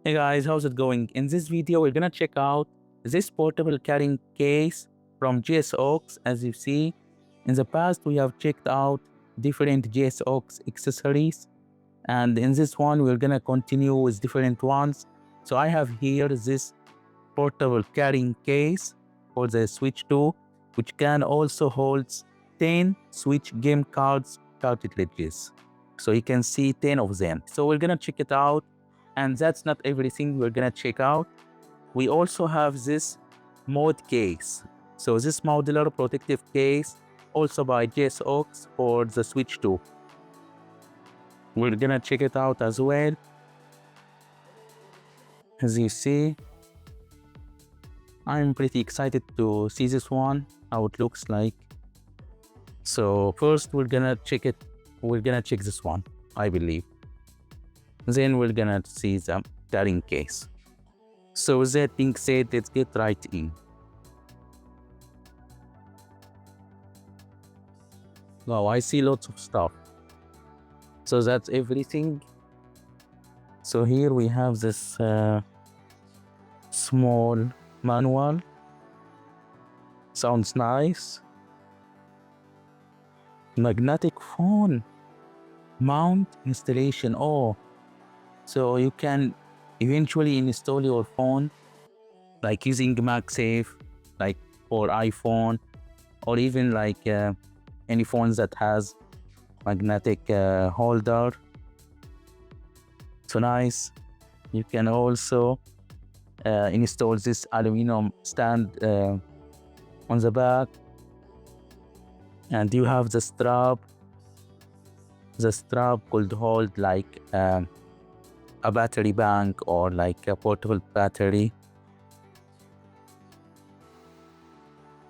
Hey guys, how's it going? In this video, we're gonna check out this portable carrying case from JSAUX. As you see, in the past, we have checked out different JSAUX accessories. And in this one, we're gonna continue with different ones. So I have here this portable carrying case for the Switch 2, which can also hold 10 Switch game cartridges. So you can see 10 of them. So we're gonna check it out. And that's not everything we're gonna check out. We also have this ModCase. So this modular protective case, also by JSAUX for the Switch 2. We're gonna check it out as well. As you see, I'm pretty excited to see this one, how it looks like. So first we're gonna check it. We're gonna check this one, I believe. Then we're gonna see the carrying case. So with that being said, let's get right in. Wow, I see lots of stuff. So that's everything. So here we have this small manual. Sounds nice. Magnetic phone mount installation. Oh, so you can eventually install your phone like using MagSafe, like for iPhone, or even like any phones that has magnetic holder. So nice. You can also install this aluminum stand on the back, and you have the strap. The strap could hold like a battery bank or like a portable battery.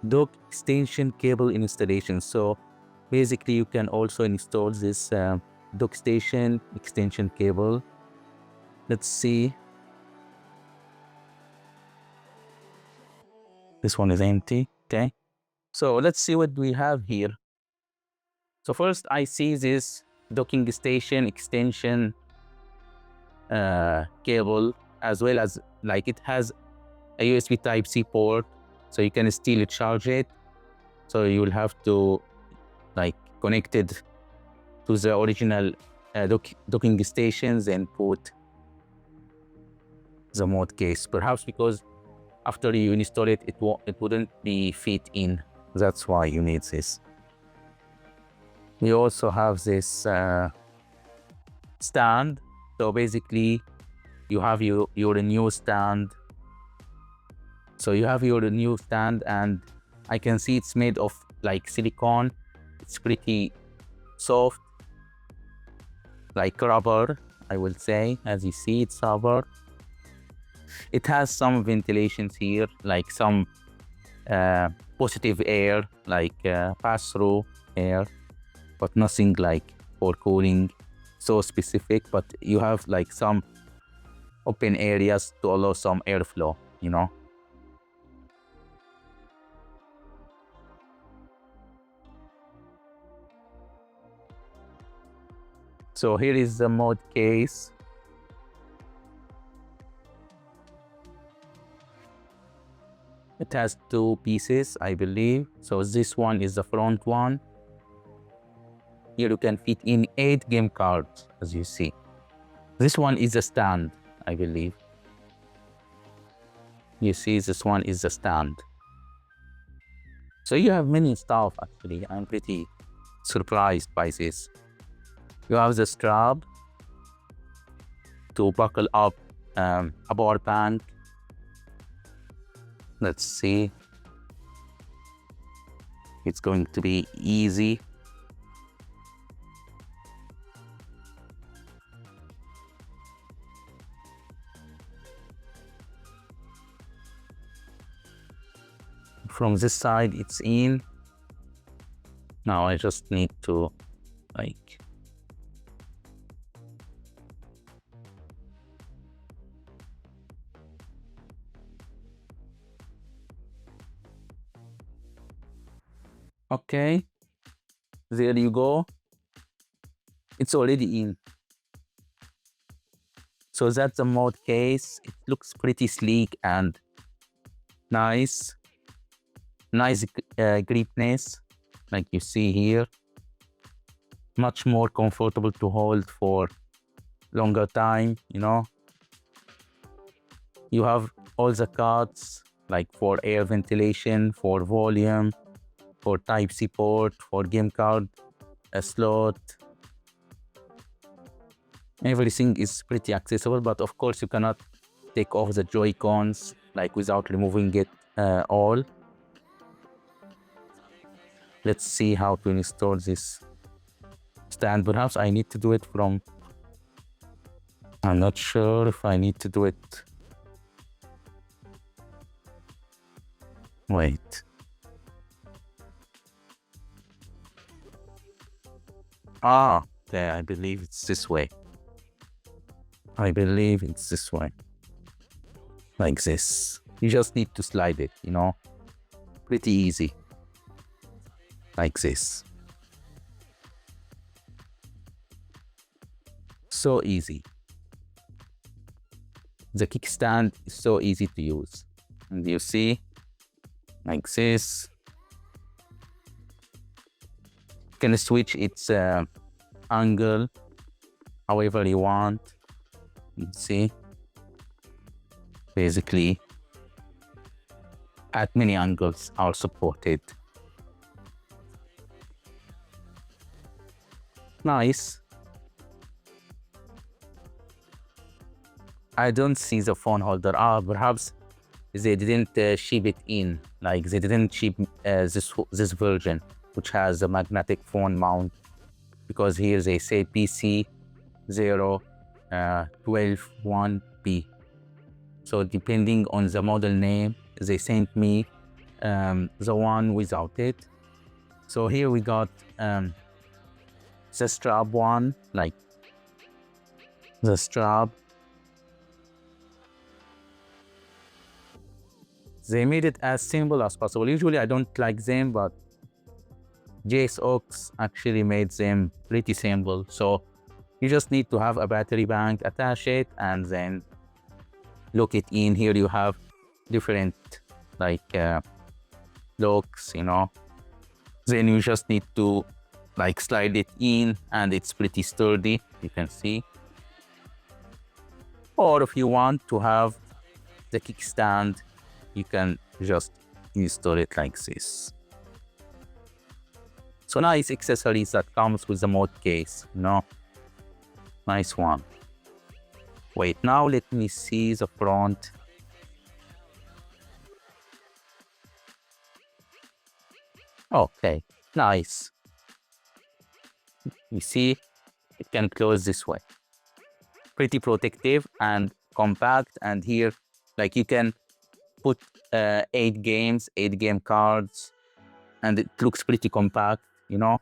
Dock extension cable installation. So basically you can also install this dock station extension cable. Let's see. This one is empty. Okay. So let's see what we have here. So first I see this docking station extension cable, as well as like it has a USB Type-C port, so you can still charge it. So you will have to like connect it to the original docking stations and put the mod case. Perhaps because after you install it, it wouldn't be fit in. That's why you need this. We also have this stand. So basically, you have your new stand. So you have your new stand, and I can see it's made of like silicone. It's pretty soft, like rubber, I will say. As you see, it's rubber. It has some ventilations here, like some positive air, like pass-through air, but nothing like for cooling so specific. But you have like some open areas to allow some airflow, you know. So here is the mod case. It has two pieces, I believe. So this one is the front one. Here you can fit in 8 game cards, as you see. This one is a stand, I believe. You see, this one is the stand. So you have many stuff, actually. I'm pretty surprised by this. You have the strap to buckle up a power bank. Let's see. It's going to be easy. From this side, it's in. Now I just need to like okay, there you go. It's already in. So that's the mod case. It looks pretty sleek and nice gripness, like you see here. Much more comfortable to hold for longer time, you know. You have all the cards, like for air ventilation, for volume, for Type-C port, for game card, a slot. Everything is pretty accessible, but of course you cannot take off the Joy-Cons like without removing it all. Let's see how to install this stand. Perhaps I need to do it from... I'm not sure if I need to do it. Wait. There, I believe it's this way. I believe it's this way. Like this. You just need to slide it, you know. Pretty easy. Like this. So easy. The kickstand is so easy to use. And you see, like this. You can switch its angle however you want. You see, basically, at many angles are supported. Nice. I don't see the phone holder. Perhaps they didn't ship it in. Like they didn't ship this version, which has a magnetic phone mount, because here they say PC 0121B. So depending on the model name, they sent me the one without it. So here we got the strap one, like the strap. They made it as simple as possible. Usually I don't like them, but JSAUX actually made them pretty simple. So you just need to have a battery bank, attach it, and then lock it in. Here you have different like locks, you know. Then you just need to like slide it in, and it's pretty sturdy, you can see. Or if you want to have the kickstand, you can just install it like this. So nice accessories that comes with the mod case, you know. Nice one. Wait, now let me see the front. Okay, nice. You see, it can close this way. Pretty protective and compact, and here, like you can put 8 game cards, and it looks pretty compact, you know.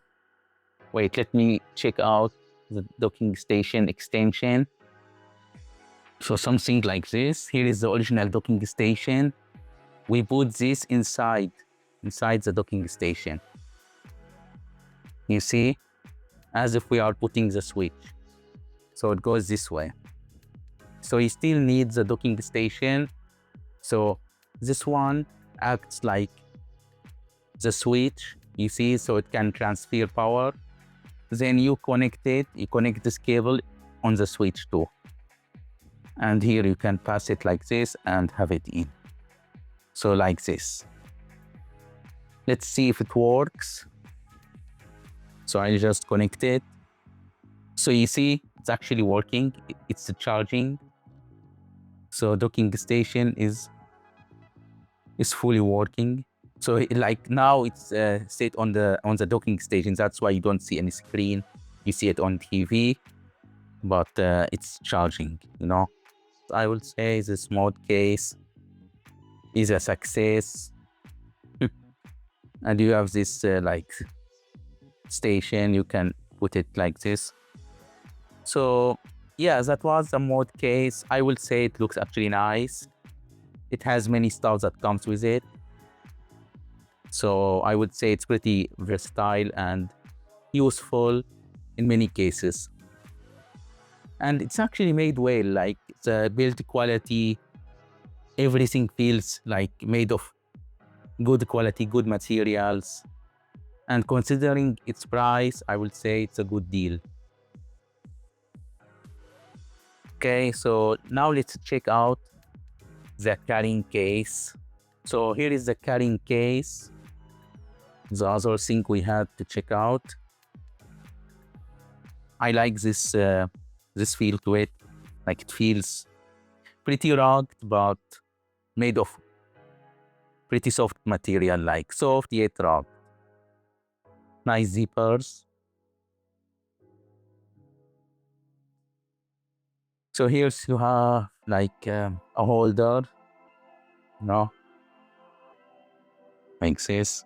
Wait, let me check out the docking station extension. So something like this. Here is the original docking station. We put this inside the docking station. You see, as if we are putting the switch. So it goes this way. So you still need the docking station. So this one acts like the switch, you see, so it can transfer power. Then you connect this cable on the switch too. And here you can pass it like this and have it in. So like this. Let's see if it works. So I just connect it. So you see, it's actually working. It's charging. So docking station is fully working. So like now it's set on the docking station. That's why you don't see any screen. You see it on TV, but it's charging, you know. I will say this mod case is a success. And you have this like station, you can put it like this. So yeah, that was the mod case. I will say it looks actually nice. It has many stuff that comes with it. So I would say it's pretty versatile and useful in many cases. And it's actually made well, like the build quality, everything feels like made of good quality, good materials. And considering its price, I would say it's a good deal. Okay, so now let's check out the carrying case. So here is the carrying case. The other thing we had to check out. I like this feel to it. Like it feels pretty rugged, but made of pretty soft material, like soft yet rugged. Nice zippers. So here's you have like a holder, you know, like this.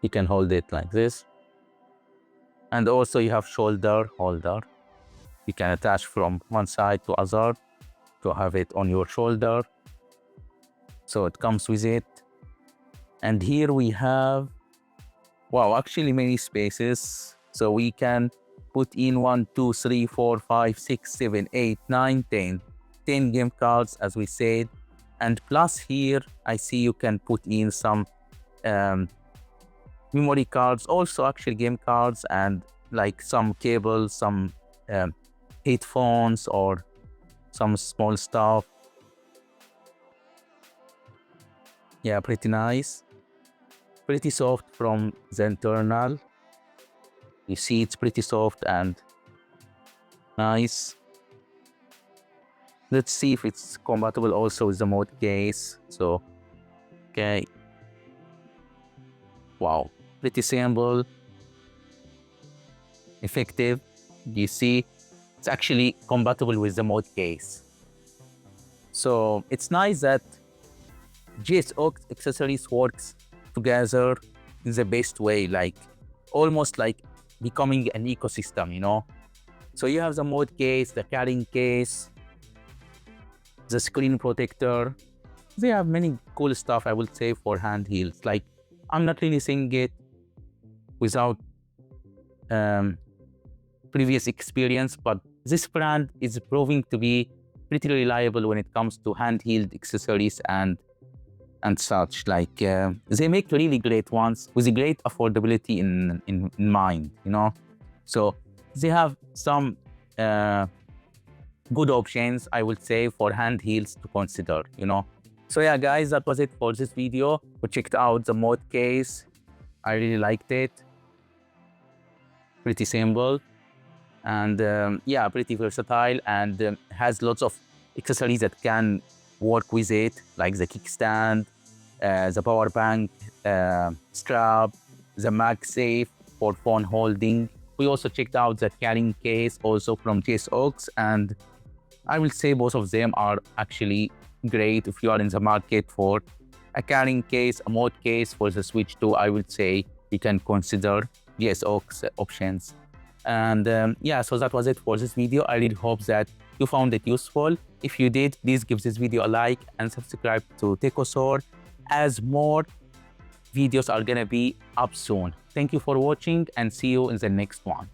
You can hold it like this. And also you have shoulder holder. You can attach from one side to other to have it on your shoulder. So it comes with it. And here we have, wow, actually many spaces. So we can put in 1, 2, 3, 4, 5, 6, 7, 8, 9, 10. 10 game cards, as we said. And plus here, I see you can put in some memory cards, also actual game cards, and like some cables, some headphones, or some small stuff. Yeah, pretty nice. Pretty soft from the internal. You see it's pretty soft and nice. Let's see if it's compatible also with the ModCase. So, okay. Wow, pretty simple, effective. You see, it's actually compatible with the ModCase. So it's nice that JSAUX accessories works together in the best way, like almost like becoming an ecosystem, you know? So you have the ModCase, the carrying case, the screen protector. They have many cool stuff, I would say, for handhelds. Like, I'm not really saying it without previous experience, but this brand is proving to be pretty reliable when it comes to handheld accessories and such. Like they make really great ones with a great affordability in mind, you know. So they have some good options, I would say, for handhelds to consider, you know. So yeah, guys, that was it for this video. We checked out the ModCase. I really liked it. Pretty simple and yeah, pretty versatile, and has lots of accessories that can work with it, like the kickstand, the power bank strap, the MagSafe for phone holding. We also checked out the carrying case also from JSAUX, and I will say both of them are actually great if you are in the market for a carrying case, a ModCase for the Switch 2. I would say you can consider JSAUX options. And yeah, so that was it for this video. I really hope that you found it useful. If you did, please give this video a like and subscribe to TECHOSAUR, as more videos are gonna be up soon. Thank you for watching, and see you in the next one.